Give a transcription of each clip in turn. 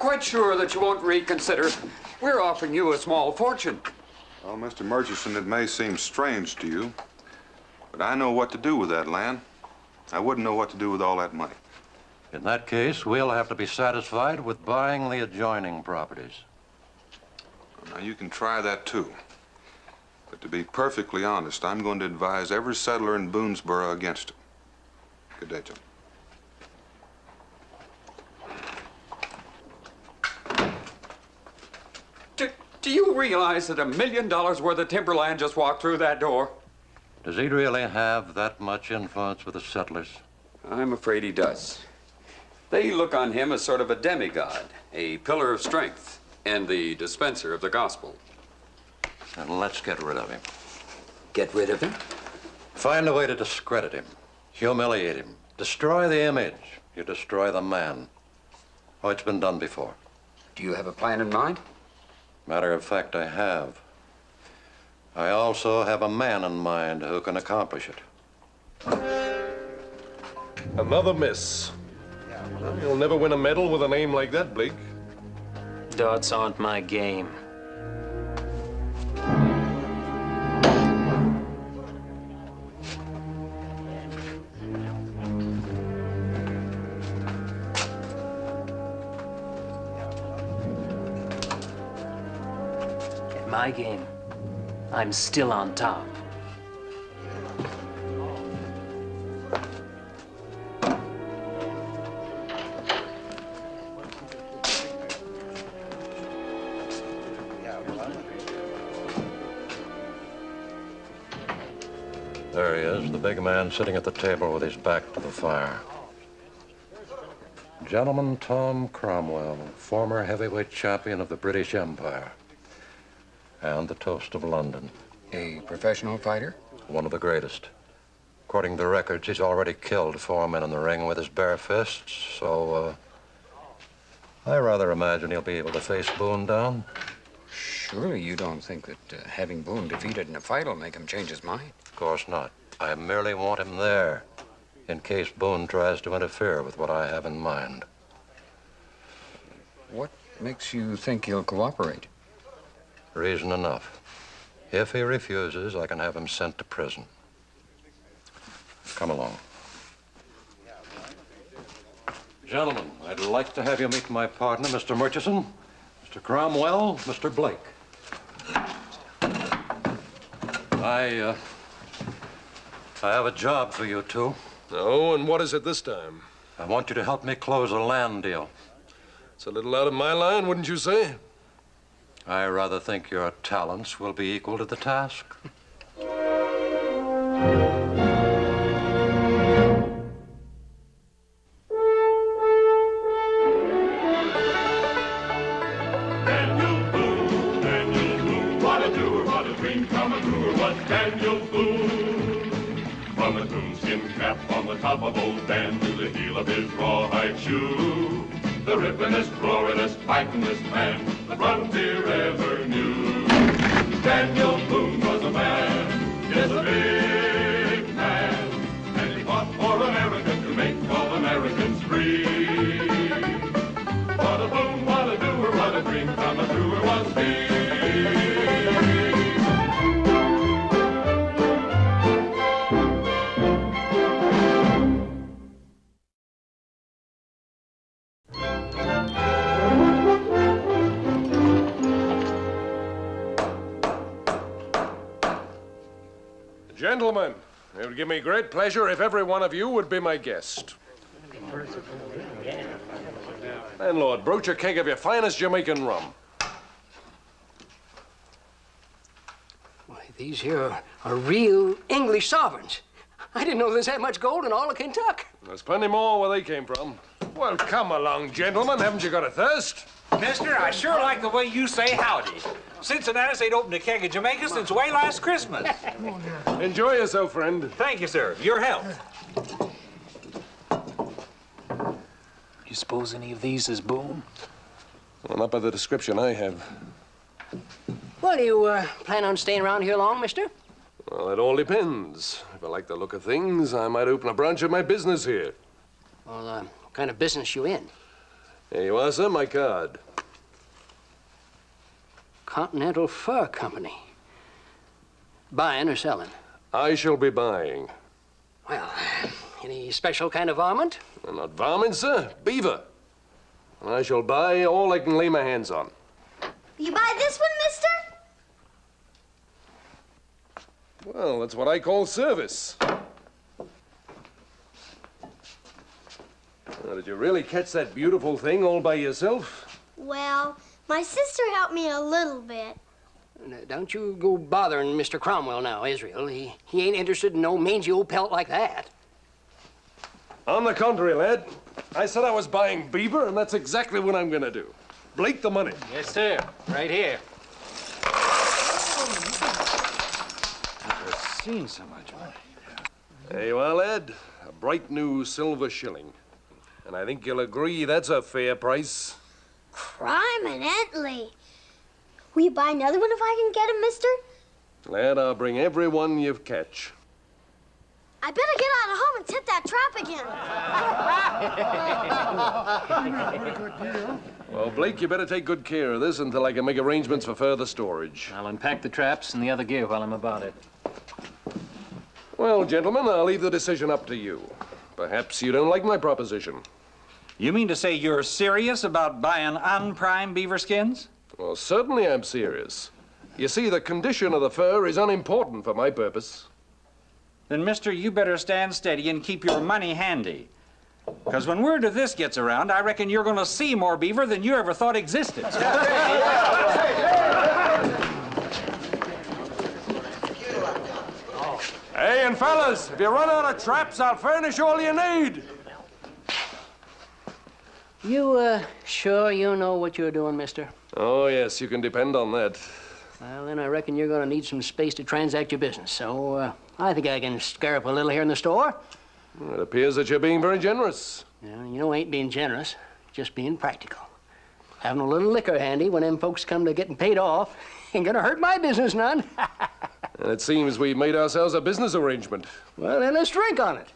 quite sure that you won't reconsider? We're offering you a small fortune. Well, Mr. Murchison, it may seem strange to you, but I know what to do with that land. I wouldn't know what to do with all that money. In that case, we'll have to be satisfied with buying the adjoining properties. Now, you can try that, too. But to be perfectly honest, I'm going to advise every settler in Boonesboro against it. Good day, John. Do you realize that $1 million worth of timberland just walked through that door? Does he really have that much influence with the settlers? I'm afraid he does. They look on him as sort of a demigod, a pillar of strength, and the dispenser of the gospel. And let's get rid of him. Get rid of him? Find a way to discredit him, humiliate him, destroy the image. You destroy the man. Oh, it's been done before. Do you have a plan in mind? Matter of fact, I have. I also have a man in mind who can accomplish it. Another miss. You'll never win a medal with a name like that, Blake. Dots aren't my game. In my game, I'm still on top. There he is, the big man sitting at the table with his back to the fire. Gentleman Tom Cromwell, former heavyweight champion of the British Empire. And the toast of London. A professional fighter? One of the greatest. According to the records, he's already killed 4 men in the ring with his bare fists, so, I rather imagine he'll be able to face Boone down. Surely you don't think that having Boone defeated in a fight will make him change his mind? Of course not. I merely want him there, in case Boone tries to interfere with what I have in mind. What makes you think he'll cooperate? Reason enough. If he refuses, I can have him sent to prison. Come along. Gentlemen, I'd like to have you meet my partner, Mr. Murchison, Mr. Cromwell, Mr. Blake. I have a job for you two. Oh, and what is it this time? I want you to help me close a land deal. It's a little out of my line, wouldn't you say? I rather think your talents will be equal to the task. Daniel Boone, what a doer, what a dream come true, was Daniel Boone. From a coonskin cap on the top of old Dan to the heel of his rawhide shoe, the rippin'est, roarin'est, fightin'est man the frontier ever knew. Daniel Boone was a man, yes, a big man, and he fought for America to make all Americans free. What a Boone, what a doer, what a dream come true was he. Gentlemen, it would give me great pleasure if every one of you would be my guest. Landlord, broach a keg of your finest Jamaican rum. Why, these here are real English sovereigns. I didn't know there's that much gold in all of Kentucky. There's plenty more where they came from. Well, come along, gentlemen. Haven't you got a thirst? Mister, I sure like the way you say howdy. Cincinnati's ain't opened a keg of Jamaica since way last Christmas. Enjoy yourself, friend. Thank you, sir. Your health. You suppose any of these is Boone? Well, not by the description I have. Well, you plan on staying around here long, mister? Well, it all depends. If I like the look of things, I might open a branch of my business here. Well, what kind of business you in? Here you are, sir, my card. Continental Fur Company. Buying or selling? I shall be buying. Well, any special kind of varmint? Well, not varmint, sir. Beaver. And I shall buy all I can lay my hands on. You buy this one, mister? Well, that's what I call service. Now, did you really catch that beautiful thing all by yourself? Well, my sister helped me a little bit. Now, don't you go bothering Mr. Cromwell now, Israel. He ain't interested in no mangy old pelt like that. On the contrary, lad. I said I was buying beaver, and that's exactly what I'm gonna do. Blake the money. Yes, sir. Right here. I've never seen so much money. There you are, lad. A bright new silver shilling. And I think you'll agree that's a fair price. Criminently. Will you buy another one if I can get him, mister? Lad, I'll bring every one you've catch. I better get out of home and tip that trap again. Well, Blake, you better take good care of this until I can make arrangements for further storage. I'll unpack the traps and the other gear while I'm about it. Well, gentlemen, I'll leave the decision up to you. Perhaps you don't like my proposition. You mean to say you're serious about buying unprimed beaver skins? Well, certainly I'm serious. You see, the condition of the fur is unimportant for my purpose. Then, mister, you better stand steady and keep your money handy. Because when word of this gets around, I reckon you're going to see more beaver than you ever thought existed. Hey, and fellas, if you run out of traps, I'll furnish all you need. You, sure you know what you're doing, mister? Oh, yes, you can depend on that. Well, then I reckon you're gonna need some space to transact your business, so, I think I can scare up a little here in the store. It appears that you're being very generous. Yeah, you know, I ain't being generous, just being practical. Having a little liquor handy when them folks come to getting paid off ain't gonna hurt my business none. And it seems we've made ourselves a business arrangement. Well, then let's drink on it.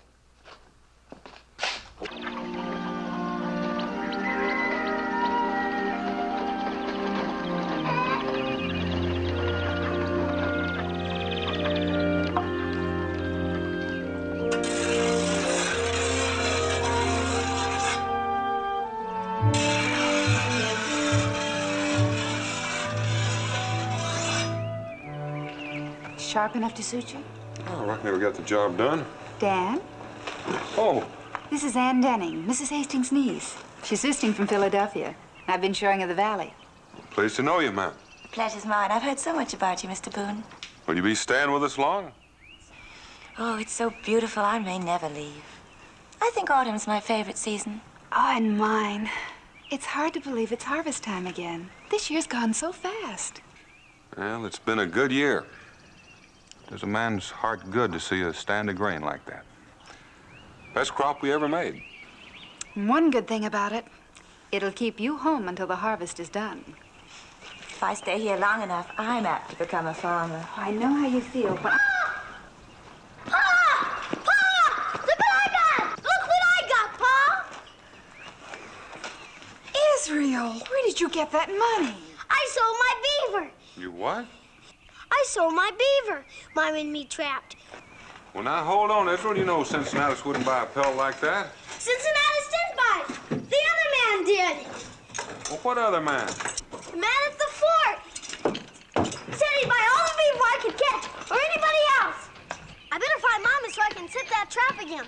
Sharp enough to suit you? Oh, I reckon we got the job done. Dan? Oh, This is Ann Denning, Mrs. Hastings' niece. She's visiting from Philadelphia. I've been showing her the valley. pleased to know you, ma'am. Pleasure's mine. I've heard so much about you, Mr. Boone. Will you be staying with us long? Oh, it's so beautiful, I may never leave. I think autumn's my favorite season. Oh, and mine. It's hard to believe it's harvest time again. This year's gone so fast. Well, it's been a good year. Does a man's heart good to see a stand of grain like that. Best crop we ever made. One good thing about it, it'll keep you home until the harvest is done. If I stay here long enough, I'm apt to become a farmer. I know how you feel, but... Pa! Pa! Look what I got! Look what I got, Pa! Israel, where did you get that money? I sold my beaver. You what? I sold my beaver. Mom and me trapped. Well, now, hold on, Israel. You know Cincinnatus wouldn't buy a pelt like that. Cincinnatus didn't buy it. The other man did. Well, what other man? The man at the fort. Said he'd buy all the beaver I could get, or anybody else. I better find Mama so I can set that trap again.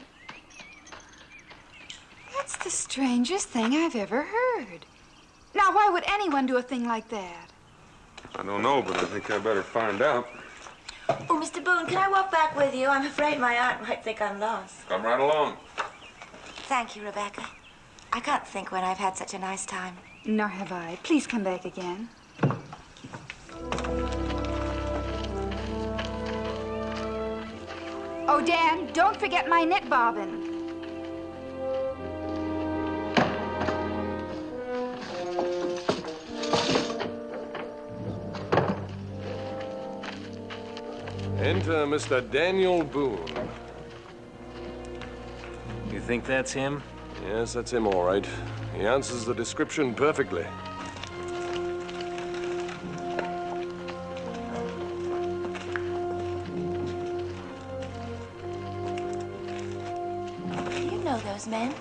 That's the strangest thing I've ever heard. Now, why would anyone do a thing like that? I don't know, but I think I better find out. Oh, Mr. Boone, can I walk back with you? I'm afraid my aunt might think I'm lost. Come right along. Thank you, Rebecca. I can't think when I've had such a nice time. Nor have I. Please come back again. Oh, Dan, don't forget my knit bobbin. Enter Mr. Daniel Boone. You think that's him? Yes, that's him, all right. He answers the description perfectly. You know those men?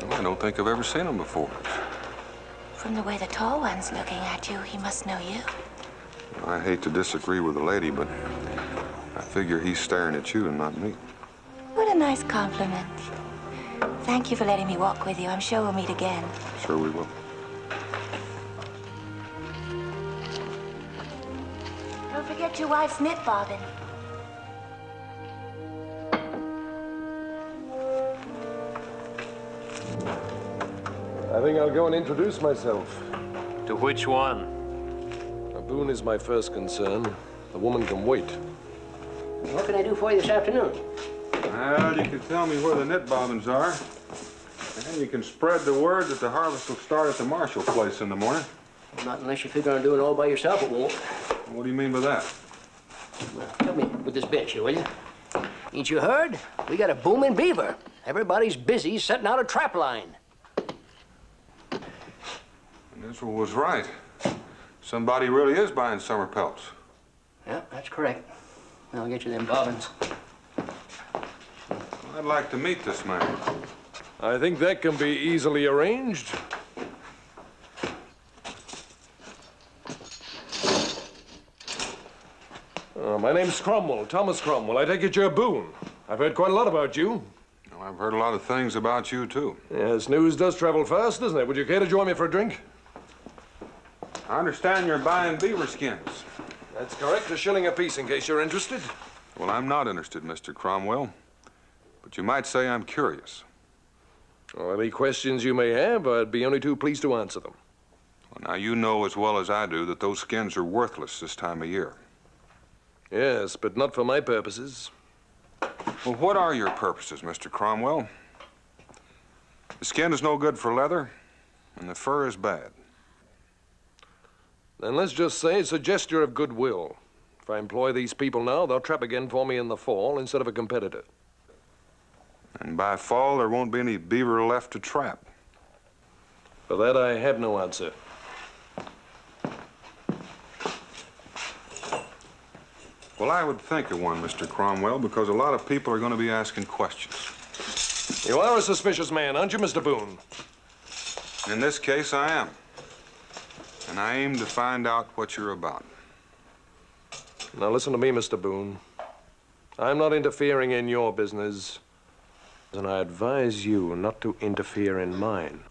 No, I don't think I've ever seen him before. From the way the tall one's looking at you, he must know you. I hate to disagree with the lady, but I figure he's staring at you and not me. What a nice compliment. Thank you for letting me walk with you. I'm sure we'll meet again. Sure we will. Don't forget your wife's knit bobbin. I think I'll go and introduce myself. To which one? Boone is my first concern. The woman can wait. What can I do for you this afternoon? Well, you can tell me where the knit bobbins are. And you can spread the word that the harvest will start at the Marshall place in the morning. Not unless you figure on doing it all by yourself, it won't. What do you mean by that? Well, help me with this bench here, will you? Ain't you heard? We got a booming beaver. Everybody's busy setting out a trap line. And Israel was right. Somebody really is buying summer pelts. Yeah, that's correct. I'll get you them bobbins. I'd like to meet this man. I think that can be easily arranged. My name's Cromwell, Thomas Cromwell. I take it you're Boone. I've heard quite a lot about you. Well, I've heard a lot of things about you, too. Yes, news does travel fast, doesn't it? Would you care to join me for a drink? I understand you're buying beaver skins. That's correct. $1 apiece, in case you're interested. Well, I'm not interested, Mr. Cromwell. But you might say I'm curious. Well, any questions you may have, I'd be only too pleased to answer them. Well, now, you know as well as I do that those skins are worthless this time of year. Yes, but not for my purposes. Well, what are your purposes, Mr. Cromwell? The skin is no good for leather, and the fur is bad. Then let's just say it's a gesture of goodwill. If I employ these people now, they'll trap again for me in the fall instead of a competitor. And by fall, there won't be any beaver left to trap. For that, I have no answer. Well, I would think of one, Mr. Cromwell, because a lot of people are going to be asking questions. You are a suspicious man, aren't you, Mr. Boone? In this case, I am. And I aim to find out what you're about. Now, listen to me, Mr. Boone. I'm not interfering in your business, and I advise you not to interfere in mine.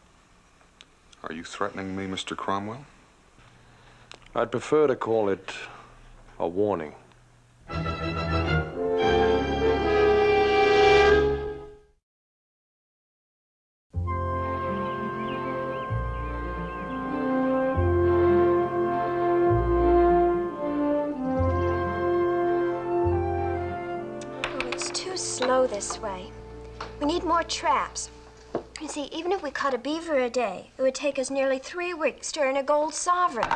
Are you threatening me, Mr. Cromwell? I'd prefer to call it a warning. Slow this way. We need more traps. You see, even if we caught a beaver a day, it would take us nearly 3 weeks to earn a gold sovereign.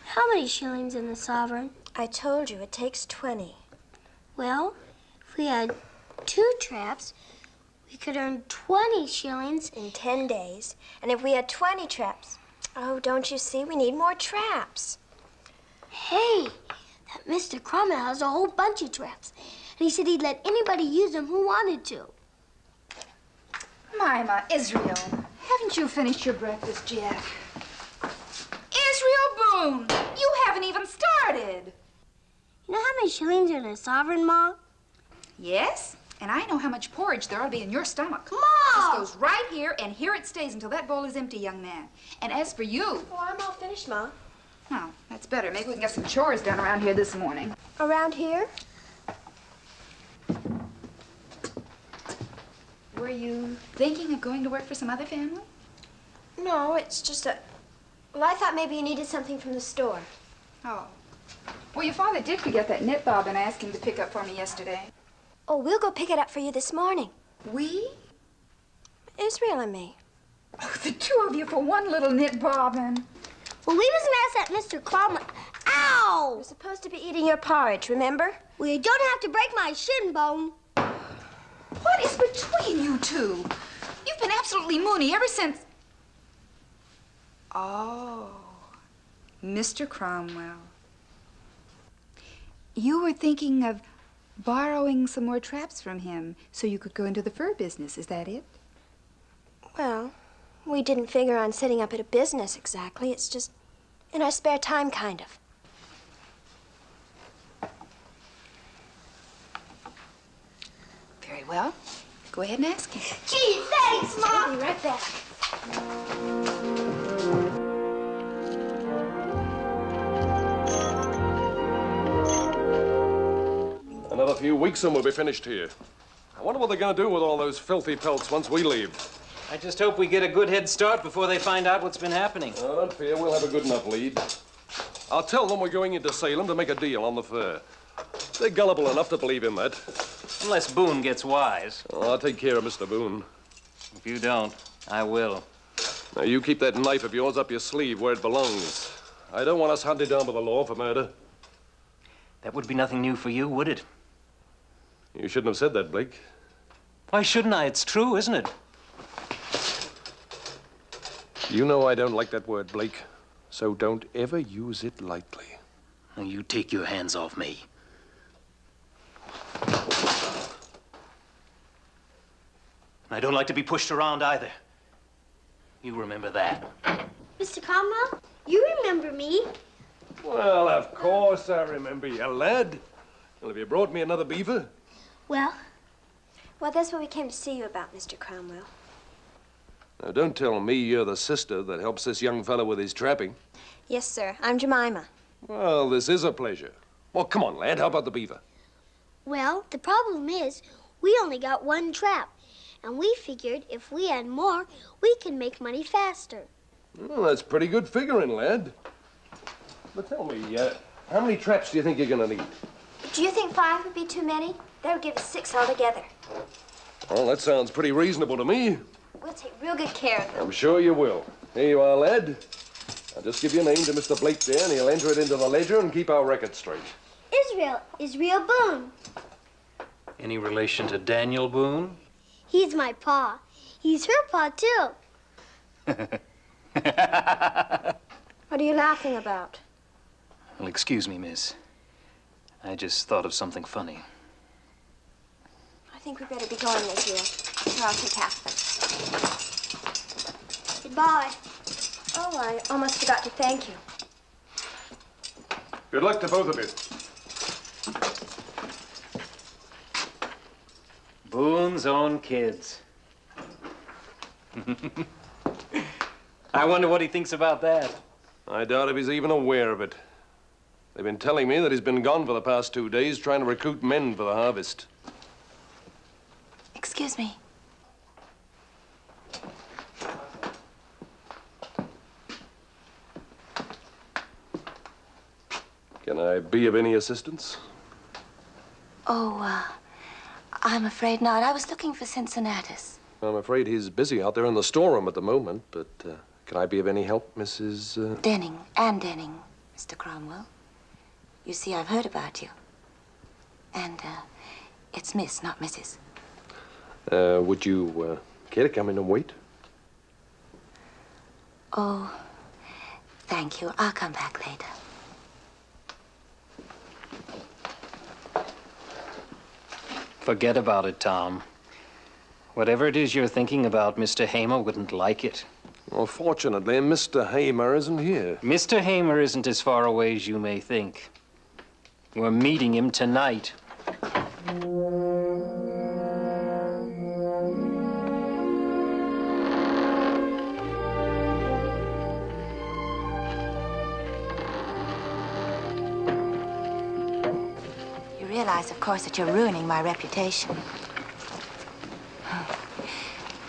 How many shillings in the sovereign? I told you, it takes 20. Well, if we had 2 traps, we could earn 20 shillings. In 10 days. And if we had 20 traps, oh, don't you see? We need more traps. Hey, that Mr. Cromwell has a whole bunch of traps. And he said he'd let anybody use them who wanted to. Mima, Israel, haven't you finished your breakfast yet? Israel Boone, you haven't even started. You know how many shillings are in a sovereign, Ma? Yes, and I know how much porridge there ought to be in your stomach. Ma! This goes right here, and here it stays until that bowl is empty, young man. And as for you... Oh, I'm all finished, Ma. Oh, that's better. Maybe we can get some chores done around here this morning. Around here? Were you thinking of going to work for some other family? No, it's just a... Well, I thought maybe you needed something from the store. Oh. Well, your father did forget that knit bobbin I asked him to pick up for me yesterday. Oh, we'll go pick it up for you this morning. We? Israel and me. Oh, the 2 of you for one little knit bobbin. Well, we mustn't ask that Mr. Cromwell. Ow! We're supposed to be eating your porridge, remember? We don't have to break my shin bone. What is between you two? You you've been absolutely moony ever since... Oh, Mr. Cromwell. You were thinking of borrowing some more traps from him so you could go into the fur business, is that it? Well, we didn't figure on setting up at a business exactly. It's just in our spare time, kind of. Very well. Go ahead and ask him. Gee, thanks, Mom. I'll be right back. Another few weeks and we'll be finished here. I wonder what they're going to do with all those filthy pelts once we leave. I just hope we get a good head start before they find out what's been happening. Oh, don't fear, we'll have a good enough lead. I'll tell them we're going into Salem to make a deal on the fur. They're gullible enough to believe in that. Unless Boone gets wise. Oh, I'll take care of Mr. Boone. If you don't, I will. Now, you keep that knife of yours up your sleeve where it belongs. I don't want us hunted down by the law for murder. That would be nothing new for you, would it? You shouldn't have said that, Blake. Why shouldn't I? It's true, isn't it? You know I don't like that word, Blake. So don't ever use it lightly. Now, you take your hands off me. I don't like to be pushed around either. You remember that. Mr. Cromwell, you remember me. Well, of course I remember you, lad. Well, have you brought me another beaver? Well, that's what we came to see you about, Mr. Cromwell. Now, don't tell me you're the sister that helps this young fellow with his trapping. Yes, sir. I'm Jemima. Well, this is a pleasure. Well, come on, lad. How about the beaver? Well, the problem is we only got one trap. And we figured if we had more, we can make money faster. Well, that's pretty good figuring, lad. But tell me, how many traps do you think you're going to need? Do you think 5 would be too many? That would give us 6 altogether. Well, that sounds pretty reasonable to me. We'll take real good care of them. I'm sure you will. Here you are, lad. I'll just give your name to Mr. Blake there, and he'll enter it into the ledger and keep our record straight. Israel Boone. Any relation to Daniel Boone? He's my pa. He's her pa, too. What are you laughing about? Well, excuse me, miss. I just thought of something funny. I think we better be going, Israel. Or I'll take half of it. Goodbye. Oh, I almost forgot to thank you. Good luck to both of you. Boone's own kids. I wonder what he thinks about that. I doubt if he's even aware of it. They've been telling me that he's been gone for the past 2 days trying to recruit men for the harvest. Excuse me. Can I be of any assistance? Oh, I'm afraid not. I was looking for Cincinnatus. I'm afraid he's busy out there in the storeroom at the moment, but can I be of any help, Mrs. Denning, Anne Denning, Mr. Cromwell. You see, I've heard about you. And, it's Miss, not Mrs. Would you care to come in and wait? Oh, thank you. I'll come back later. Forget about it, Tom. Whatever it is you're thinking about, Mr. Hamer wouldn't like it. Well, fortunately, Mr. Hamer isn't here. Mr. Hamer isn't as far away as you may think. We're meeting him tonight. You realize, of course, that you're ruining my reputation.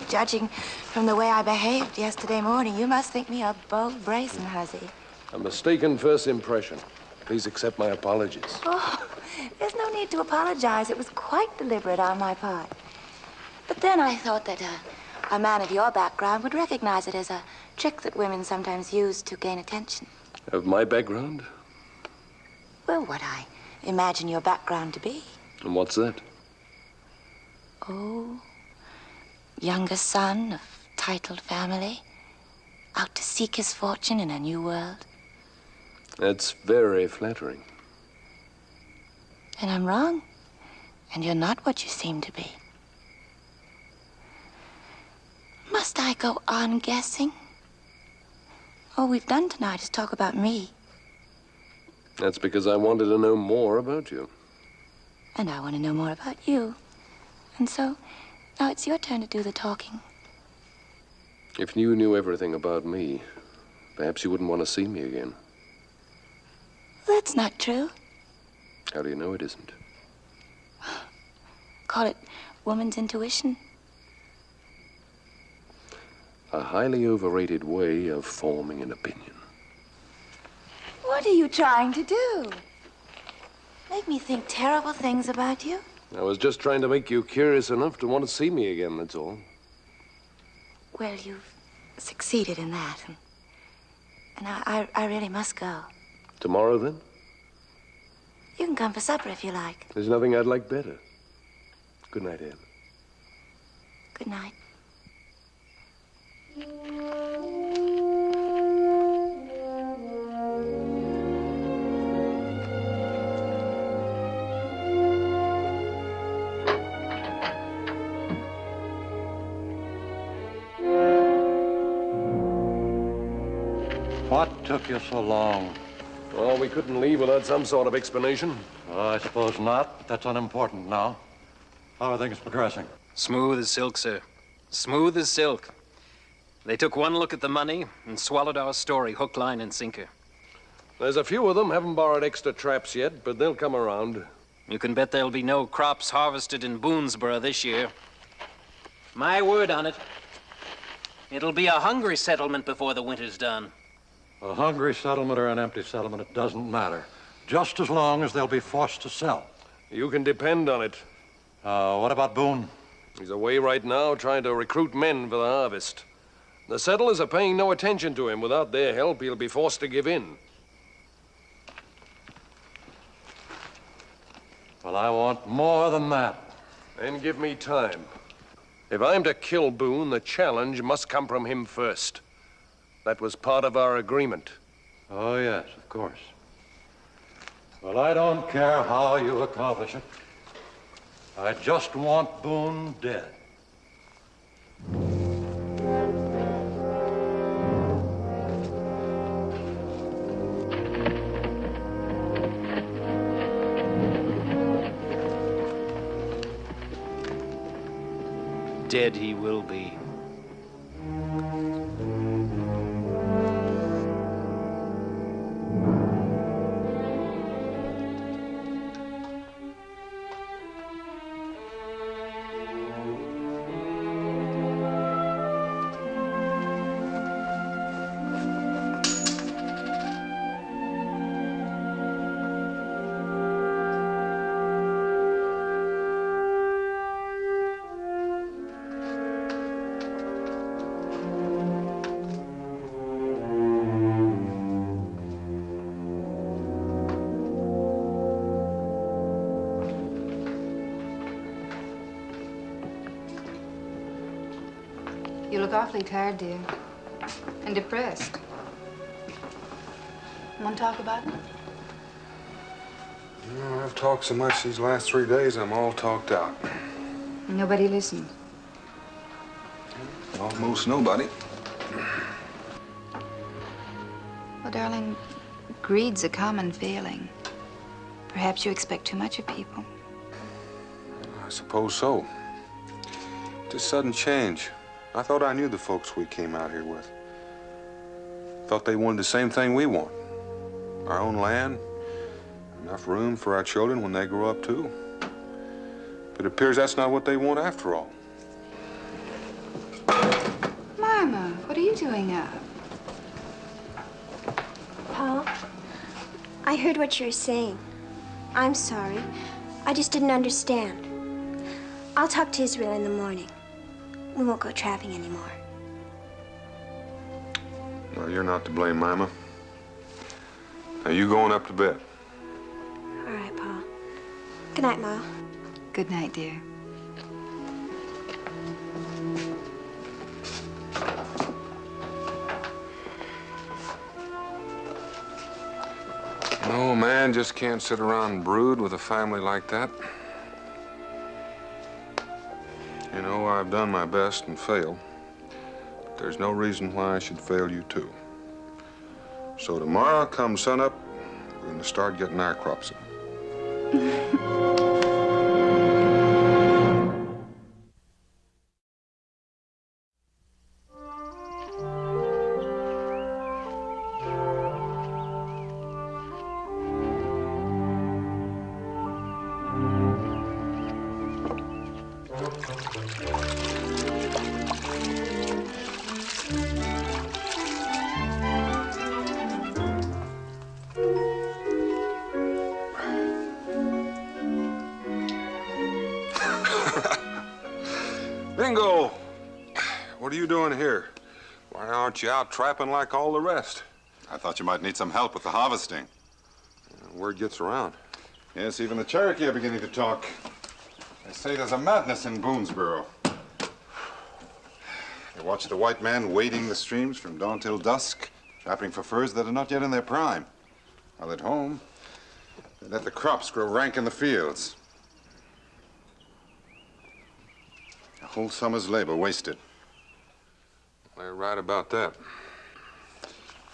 Judging from the way I behaved yesterday morning, you must think me a bold, brazen hussy. A mistaken first impression. Please accept my apologies. Oh, there's no need to apologize. It was quite deliberate on my part. But then I thought that a man of your background would recognize it as a trick that women sometimes use to gain attention. Of my background? Well, what I imagine your background to be. And what's that? Oh, youngest son of titled family, out to seek his fortune in a new world. That's very flattering. And I'm wrong. And you're not what you seem to be. Must I go on guessing? All we've done tonight is talk about me. That's because I wanted to know more about you. And I want to know more about you. And so, now it's your turn to do the talking. If you knew everything about me, perhaps you wouldn't want to see me again. That's not true. How do you know it isn't? Call it woman's intuition. A highly overrated way of forming an opinion. What are you trying to do? Make me think terrible things about you? I was just trying to make you curious enough to want to see me again, that's all. Well, you've succeeded in that. And I really must go. Tomorrow, then? You can come for supper if you like. There's nothing I'd like better. Good night, Anne. Good night. What took you so long? Oh, we couldn't leave without some sort of explanation. I suppose not, but that's unimportant now. How are things progressing? Smooth as silk, sir. Smooth as silk. They took one look at the money and swallowed our story, hook, line, and sinker. There's a few of them haven't borrowed extra traps yet, but they'll come around. You can bet there'll be no crops harvested in Boonesboro this year. My word on it. It'll be a hungry settlement before the winter's done. A hungry settlement or an empty settlement, it doesn't matter. Just as long as they'll be forced to sell. You can depend on it. What about Boone? He's away right now trying to recruit men for the harvest. The settlers are paying no attention to him. Without their help, he'll be forced to give in. Well, I want more than that. Then give me time. If I'm to kill Boone, the challenge must come from him first. That was part of our agreement. Oh, yes, of course. Well, I don't care how you accomplish it. I just want Boone dead. Dead he will be. You look awfully tired, dear. And depressed. Want to talk about it? You know, I've talked so much these last 3 days, I'm all talked out. Nobody listened. Almost nobody. Well, darling, greed's a common failing. Perhaps you expect too much of people. I suppose so. Just sudden change. I thought I knew the folks we came out here with. Thought they wanted the same thing we want. Our own land, enough room for our children when they grow up, too. But it appears that's not what they want after all. Mama, what are you doing up? Paul, I heard what you were saying. I'm sorry. I just didn't understand. I'll talk to Israel in the morning. We won't go trapping anymore. No, you're not to blame, Mama. Now, you going up to bed. All right, Paul. Good night, Ma. Good night, dear. Oh, a man just can't sit around and brood with a family like that. You know, I've done my best and failed. But there's no reason why I should fail you, too. So tomorrow, come sunup, we're going to start getting our crops in. Bingo! What are you doing here? Why aren't you out trapping like all the rest? I thought you might need some help with the harvesting. Word gets around. Yes, even the Cherokee are beginning to talk. They say there's a madness in Boonesboro. They watch the white man wading the streams from dawn till dusk, trapping for furs that are not yet in their prime. While at home, they let the crops grow rank in the fields. A whole summer's labor wasted. They're right about that.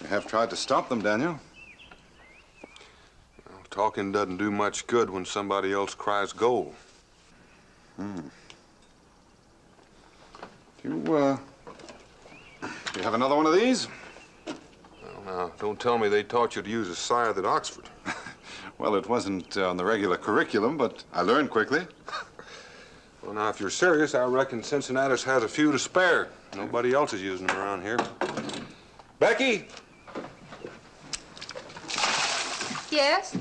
You have tried to stop them, Daniel. Well, talking doesn't do much good when somebody else cries goal. Do you have another one of these? Well, now, don't tell me they taught you to use a scythe at Oxford. Well, it wasn't on the regular curriculum, but I learned quickly. Well, now, if you're serious, I reckon Cincinnatus has a few to spare. Nobody else is using them around here. Becky? Yes?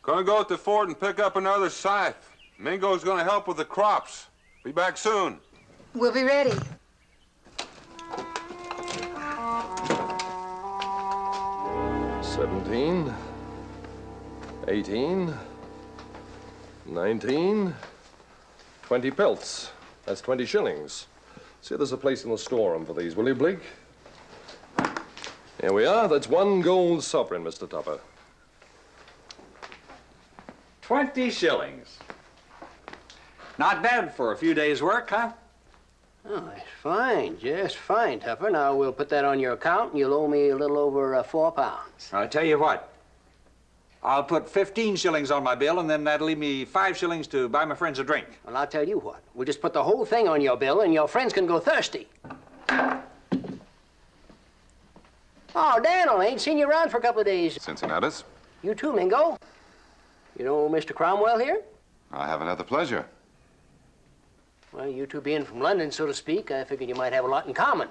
Gonna go at the fort and pick up another scythe. Mingo's gonna help with the crops. Be back soon. We'll be ready. $17, $18, $19, 20 pelts. That's 20 shillings. See, there's a place in the storeroom for these, will you, Blake? Here we are. That's 1 gold sovereign, Mr. Tupper. 20 shillings. Not bad for a few days' work, huh? Oh, that's fine, just fine, Tupper. Now, we'll put that on your account, and you'll owe me a little over 4 pounds. I'll tell you what. I'll put 15 shillings on my bill, and then that'll leave me 5 shillings to buy my friends a drink. Well, I'll tell you what. We'll just put the whole thing on your bill, and your friends can go thirsty. Oh, Daniel, I ain't seen you around for a couple of days. Cincinnatus? You too, Mingo. You know Mr. Cromwell here? I haven't had the pleasure. Well, you two being from London, so to speak, I figured you might have a lot in common.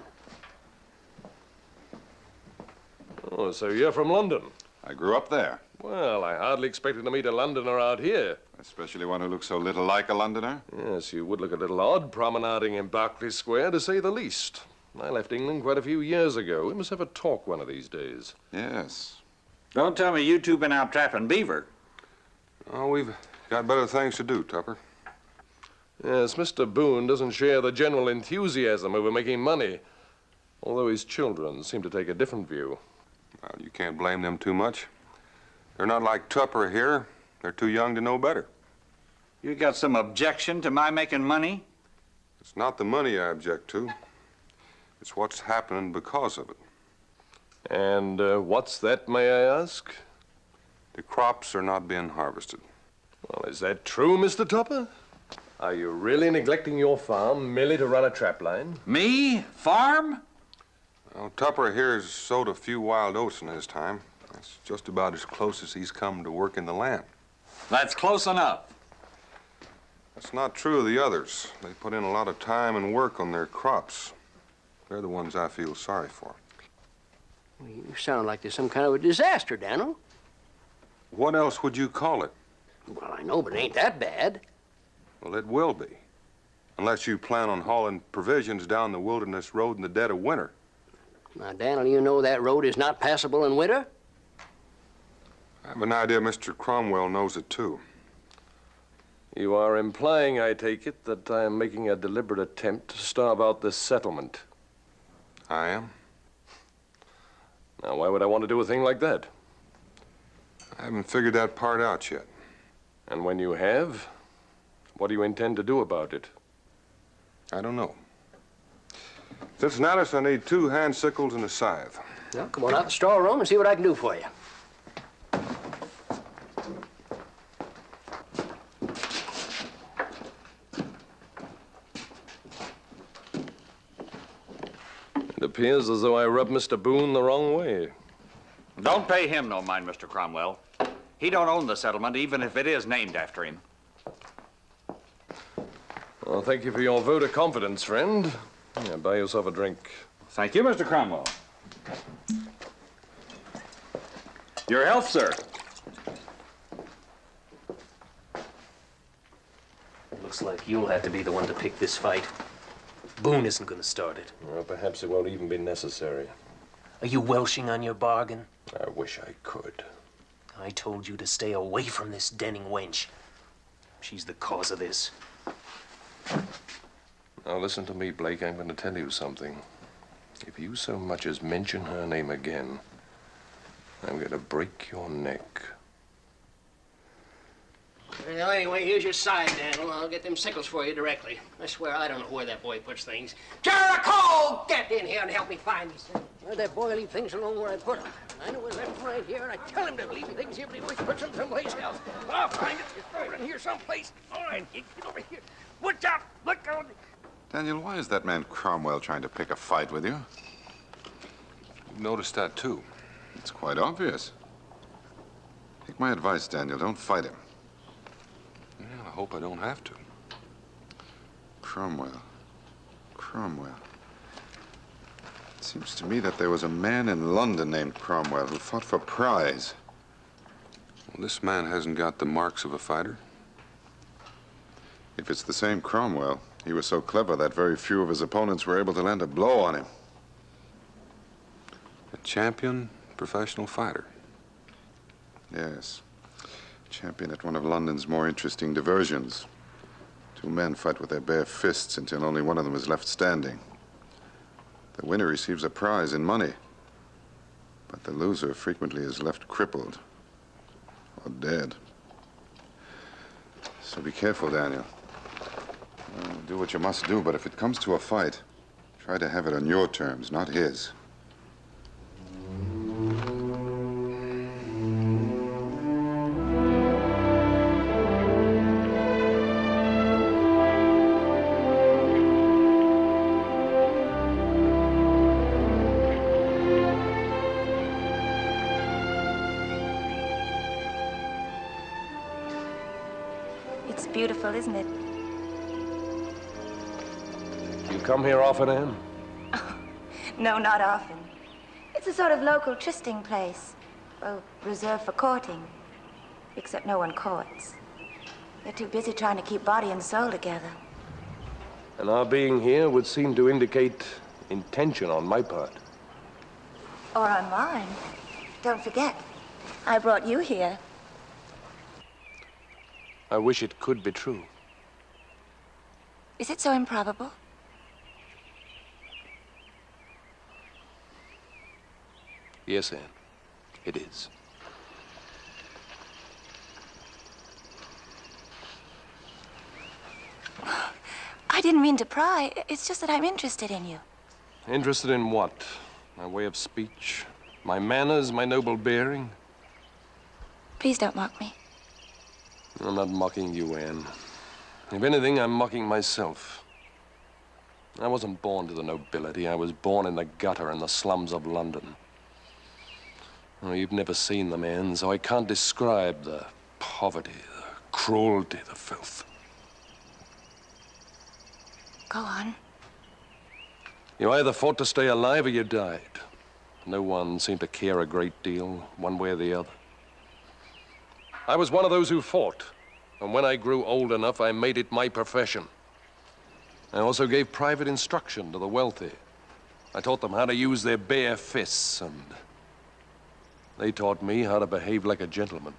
Oh, so you're from London? I grew up there. Well, I hardly expected to meet a Londoner out here. Especially one who looks so little like a Londoner. Yes, you would look a little odd promenading in Berkeley Square, to say the least. I left England quite a few years ago. We must have a talk one of these days. Yes. Don't tell me you two been out trapping beaver. Oh, we've got better things to do, Tupper. Yes, Mr. Boone doesn't share the general enthusiasm over making money, although his children seem to take a different view. Well, you can't blame them too much. They're not like Tupper here. They're too young to know better. You got some objection to my making money? It's not the money I object to. It's what's happening because of it. And what's that, may I ask? The crops are not being harvested. Well, is that true, Mr. Tupper? Are you really neglecting your farm merely to run a trap line? Me? Farm? Well, Tupper here's sowed a few wild oats in his time. That's just about as close as he's come to working the land. That's close enough. That's not true of the others. They put in a lot of time and work on their crops. They're the ones I feel sorry for. Well, you sound like there's some kind of a disaster, Daniel. What else would you call it? Well, I know, but it ain't that bad. Well, it will be. Unless you plan on hauling provisions down the wilderness road in the dead of winter. Now, Daniel, you know that road is not passable in winter? I have an idea Mr. Cromwell knows it, too. You are implying, I take it, that I am making a deliberate attempt to starve out this settlement. I am. Now, why would I want to do a thing like that? I haven't figured that part out yet. And when you have, what do you intend to do about it? I don't know. Cincinnatus, I need 2 hand sickles and a scythe. Well, come on out the store room and see what I can do for you. It appears as though I rubbed Mr. Boone the wrong way. Don't pay him no mind, Mr. Cromwell. He don't own the settlement, even if it is named after him. Well, thank you for your vote of confidence, friend. Yeah, buy yourself a drink. Thank you, Mr. Cromwell. Your health, sir. Looks like you'll have to be the one to pick this fight. Boone isn't going to start it. Well, perhaps it won't even be necessary. Are you welshing on your bargain? I wish I could. I told you to stay away from this Denning wench. She's the cause of this. Now, listen to me, Blake. I'm going to tell you something. If you so much as mention her name again, I'm going to break your neck. Well, anyway, here's your side, Daniel. I'll get them sickles for you directly. I swear I don't know where that boy puts things. Jericho! Get in here and help me find these things. Where'd that boy leave things alone where I put them? I know his left right here, and I tell him to leave things here, but he always puts them someplace else. I'll find it. Just throw it in here someplace. All right, get over here. Watch out! Look out! Daniel, why is that man Cromwell trying to pick a fight with you? You've noticed that, too. It's quite obvious. Take my advice, Daniel. Don't fight him. Yeah, I hope I don't have to. Cromwell. It seems to me that there was a man in London named Cromwell who fought for prize. Well, this man hasn't got the marks of a fighter. If it's the same Cromwell, he was so clever that very few of his opponents were able to land a blow on him. A champion professional fighter. Yes. Champion at one of London's more interesting diversions. 2 men fight with their bare fists until only one of them is left standing. The winner receives a prize in money, but the loser frequently is left crippled or dead. So be careful, Daniel. Do what you must do, but if it comes to a fight, try to have it on your terms, not his. It's beautiful, isn't it? You come here often, Anne? No, not often. It's a sort of local trysting place. Well, reserved for courting. Except no one courts. They're too busy trying to keep body and soul together. And our being here would seem to indicate intention on my part. Or on mine. Don't forget, I brought you here. I wish it could be true. Is it so improbable? Yes, Anne, it is. I didn't mean to pry. It's just that I'm interested in you. Interested in what? My way of speech? My manners? My noble bearing? Please don't mock me. I'm not mocking you, Anne. If anything, I'm mocking myself. I wasn't born to the nobility. I was born in the gutter in the slums of London. Oh, you've never seen them, Anne, so I can't describe the poverty, the cruelty, the filth. Go on. You either fought to stay alive or you died. No one seemed to care a great deal, one way or the other. I was one of those who fought, and when I grew old enough, I made it my profession. I also gave private instruction to the wealthy. I taught them how to use their bare fists, and they taught me how to behave like a gentleman.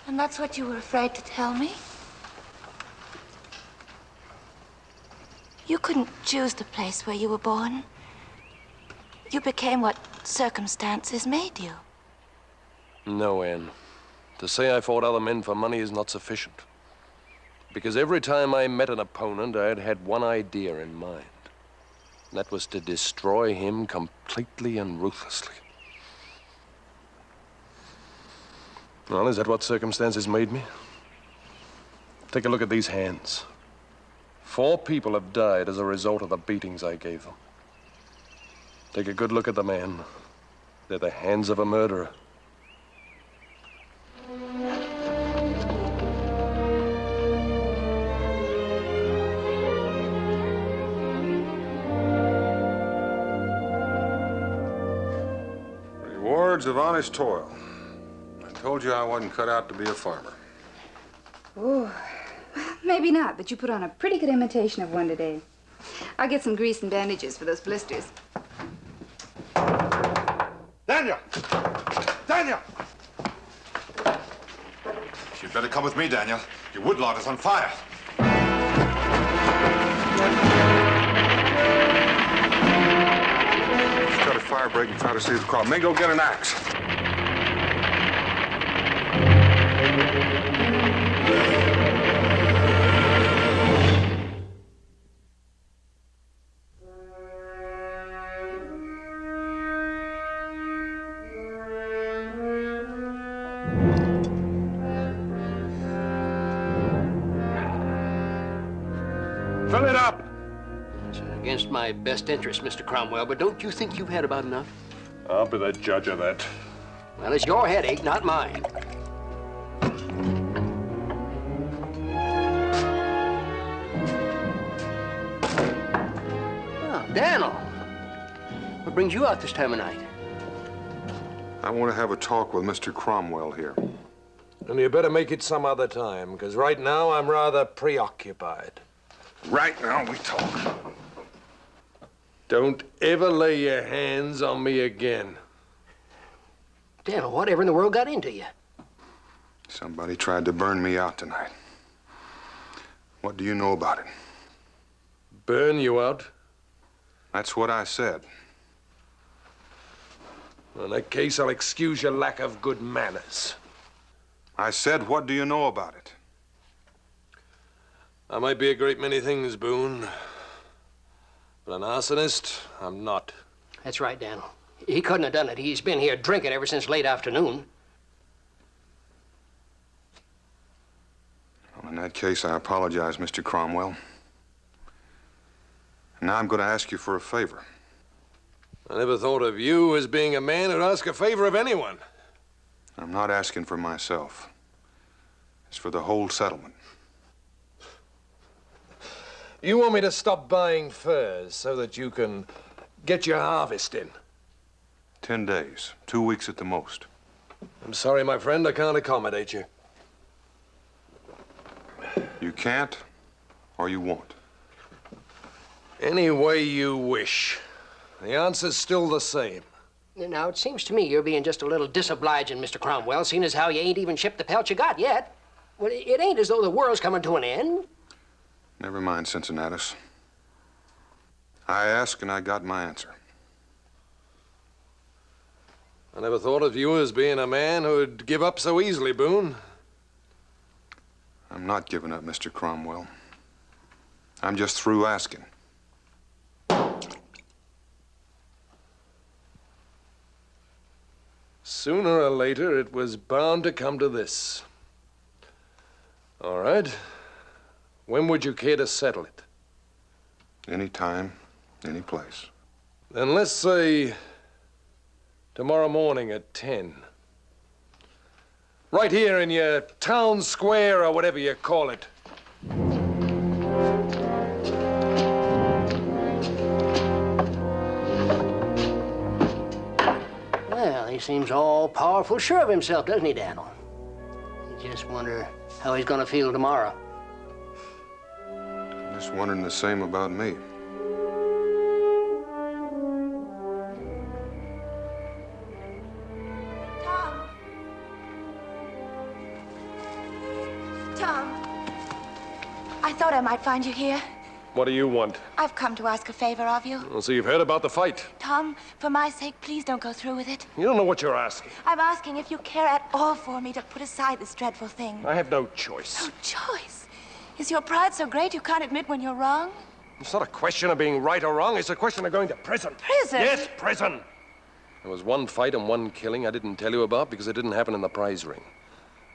And that's what you were afraid to tell me? You couldn't choose the place where you were born. You became what circumstances made you. No, Anne. To say I fought other men for money is not sufficient. Because every time I met an opponent, I had one idea in mind. And that was to destroy him completely and ruthlessly. Well, is that what circumstances made me? Take a look at these hands. 4 people have died as a result of the beatings I gave them. Take a good look at the man. They're the hands of a murderer. Rewards of honest toil. I told you I wasn't cut out to be a farmer. Oh, maybe not, but you put on a pretty good imitation of one today. I'll get some grease and bandages for those blisters. Daniel! Daniel! You'd better come with me, Daniel. Your woodlot is on fire. Start a fire break and try to save the crop. May go get an axe. Fill it up. It's against my best interest, Mr. Cromwell, but don't you think you've had about enough? I'll be the judge of that. Well, it's your headache, not mine. Oh, Daniel. What brings you out this time of night? I want to have a talk with Mr. Cromwell here. And you better make it some other time, because right now I'm rather preoccupied. Right now we talk. Don't ever lay your hands on me again. Daniel, whatever in the world got into you? Somebody tried to burn me out tonight. What do you know about it? Burn you out? That's what I said. In that case, I'll excuse your lack of good manners. I said, what do you know about it? I might be a great many things, Boone. But an arsonist, I'm not. That's right, Daniel. He couldn't have done it. He's been here drinking ever since late afternoon. Well, in that case, I apologize, Mr. Cromwell. And now I'm going to ask you for a favor. I never thought of you as being a man who'd ask a favor of anyone. I'm not asking for myself. It's for the whole settlement. You want me to stop buying furs so that you can get your harvest in? 10 days, 2 weeks at the most. I'm sorry, my friend, I can't accommodate you. You can't, or you won't. Any way you wish. The answer's still the same. Now, it seems to me you're being just a little disobliging, Mr. Cromwell, seeing as how you ain't even shipped the pelt you got yet. Well, it ain't as though the world's coming to an end. Never mind, Cincinnatus. I asked and I got my answer. I never thought of you as being a man who'd give up so easily, Boone. I'm not giving up, Mr. Cromwell. I'm just through asking. Sooner or later, it was bound to come to this. All right. When would you care to settle it? Any time, any place. Then let's say tomorrow morning at 10. Right here in your town square or whatever you call it. Well, he seems all powerful sure of himself, doesn't he, Daniel? You just wonder how he's gonna feel tomorrow. Just wondering the same about me. Tom, I thought I might find you here. What do you want? I've come to ask a favor of you. Well, so you've heard about the fight. Tom, for my sake, please don't go through with it. You don't know what you're asking. I'm asking if you care at all for me to put aside this dreadful thing. I have no choice. No choice? Is your pride so great you can't admit when you're wrong? It's not a question of being right or wrong. It's a question of going to prison. Prison? Yes, prison. There was one fight and one killing I didn't tell you about because it didn't happen in the prize ring.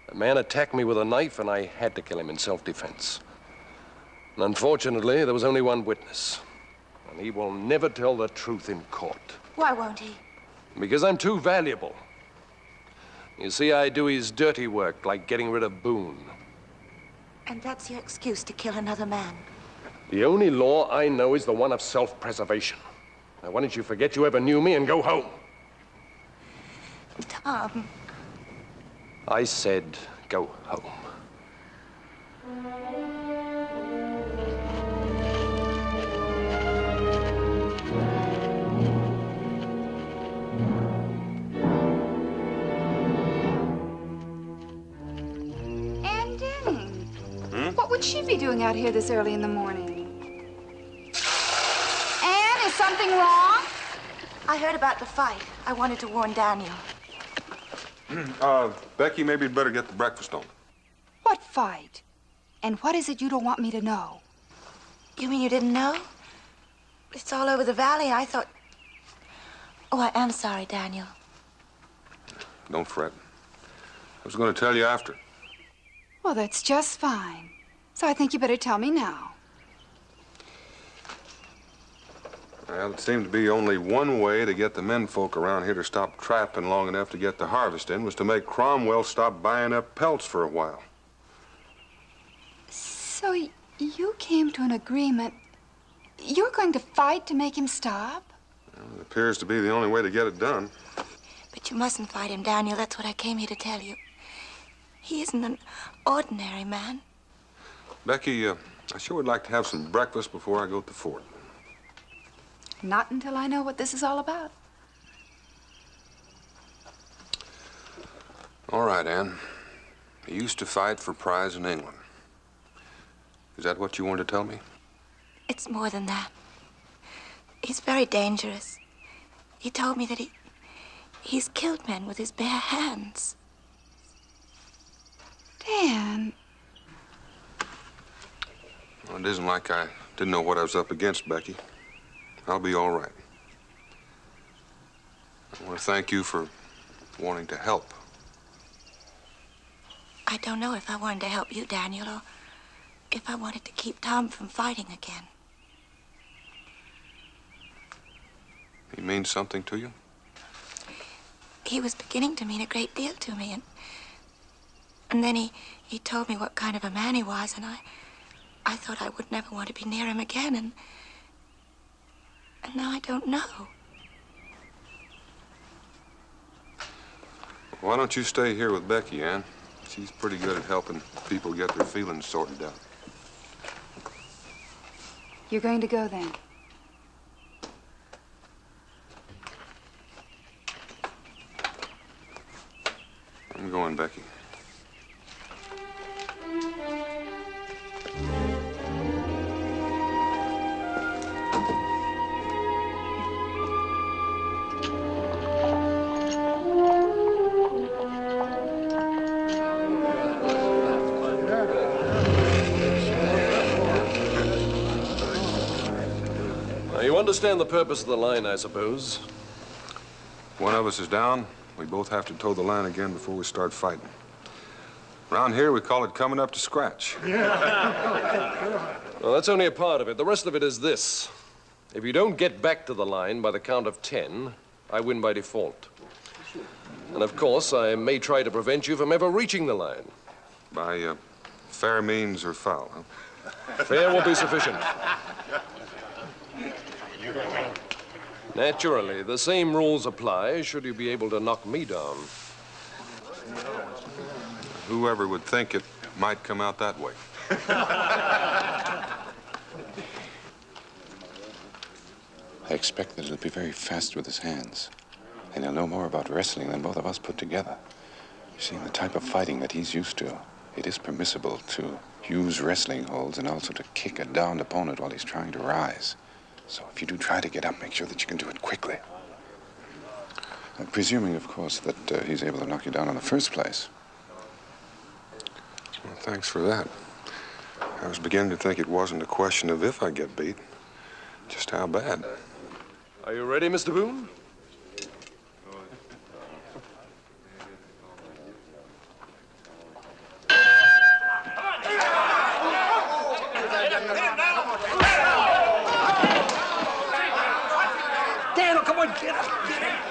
A man attacked me with a knife, and I had to kill him in self-defense. And unfortunately, there was only one witness. And he will never tell the truth in court. Why won't he? Because I'm too valuable. You see, I do his dirty work, like getting rid of Boone. And that's your excuse to kill another man? The only law I know is the one of self-preservation. Now, why don't you forget you ever knew me and go home? Tom. I said go home. Ann Denning. What would she be doing out here this early in the morning? Ann, is something wrong? I heard about the fight. I wanted to warn Daniel. Becky, maybe you'd better get the breakfast on. What fight? And what is it you don't want me to know? You mean you didn't know? It's all over the valley. I thought... Oh, I am sorry, Daniel. Don't fret. I was going to tell you after. Well, that's just fine. So I think you better tell me now. Well, it seemed to be only one way to get the menfolk around here to stop trapping long enough to get the harvest in was to make Cromwell stop buying up pelts for a while. So you came to an agreement. You're going to fight to make him stop? Well, it appears to be the only way to get it done. But you mustn't fight him, Daniel. That's what I came here to tell you. He isn't an ordinary man. Becky, I sure would like to have some breakfast before I go to the fort. Not until I know what this is all about. All right, Ann. He used to fight for prize in England. Is that what you wanted to tell me? It's more than that. He's very dangerous. He told me that he's killed men with his bare hands. Dan. Well, it isn't like I didn't know what I was up against, Becky. I'll be all right. I want to thank you for wanting to help. I don't know if I wanted to help you, Daniel, or if I wanted to keep Tom from fighting again. He means something to you? He was beginning to mean a great deal to me, and then he told me what kind of a man he was, and I thought I would never want to be near him again, and now I don't know. Why don't you stay here with Becky, Ann? She's pretty good at helping people get their feelings sorted out. You're going to go then? I'm going, Becky. You understand the purpose of the line, I suppose? One of us is down. We both have to toe the line again before we start fighting. Around here, we call it coming up to scratch. Well, that's only a part of it. The rest of it is this. If you don't get back to the line by the count of 10, I win by default. And of course, I may try to prevent you from ever reaching the line. By fair means or foul, huh? Fair will be sufficient. Naturally, the same rules apply should you be able to knock me down. Whoever would think it might come out that way. I expect that he'll be very fast with his hands. And he'll know more about wrestling than both of us put together. You see, in the type of fighting that he's used to, it is permissible to use wrestling holds and also to kick a downed opponent while he's trying to rise. So if you do try to get up, make sure that you can do it quickly. Presuming, of course, that he's able to knock you down in the first place. Well, thanks for that. I was beginning to think it wasn't a question of if I get beat, just how bad. Are you ready, Mr. Boone? Daniel, come on, get up, get up.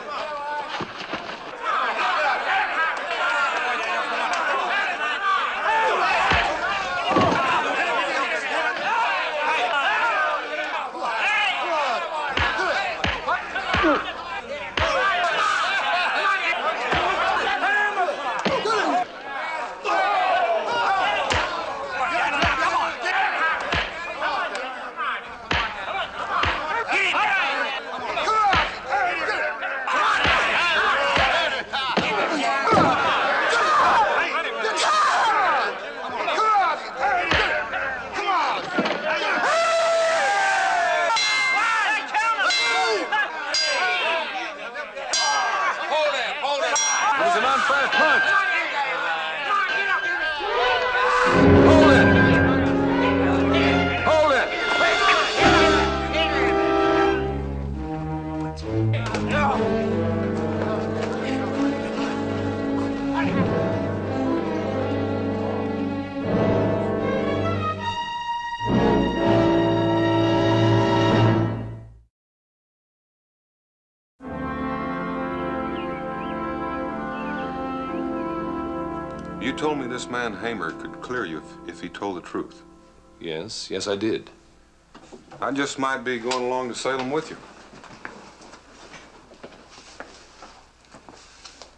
You told me this man Hamer could clear you if he told the truth. Yes, I did. I just might be going along to Salem with you.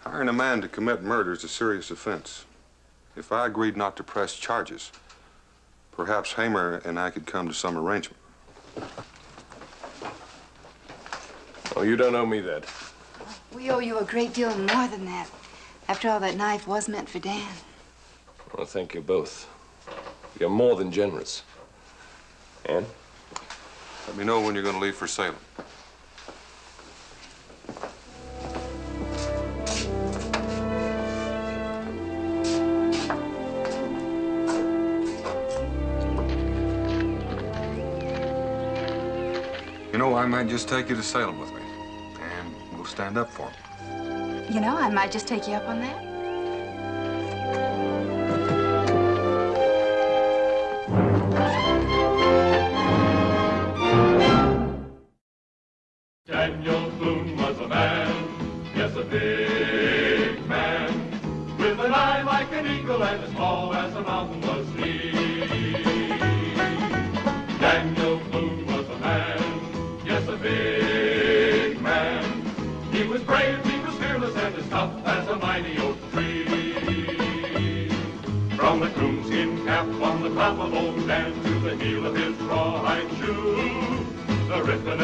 Hiring a man to commit murder is a serious offense. If I agreed not to press charges, perhaps Hamer and I could come to some arrangement. Oh, you don't owe me that. We owe you a great deal more than that. After all, that knife was meant for Dan. Well, thank you both. You're more than generous. Ann? Let me know when you're going to leave for Salem. You know, I might just take you to Salem with me, and we'll stand up for him. You know, I might just take you up on that. Daniel Boone was a man, yes, a big man, with an eye like an eagle and as tall as a mountain was he. Daniel Boone was a man, yes, a big man. He was brave, he was fearless, and as tough as a mighty oak tree. From the coonskin cap on the top of old Dan to the heel of his rawhide shoe, the ripping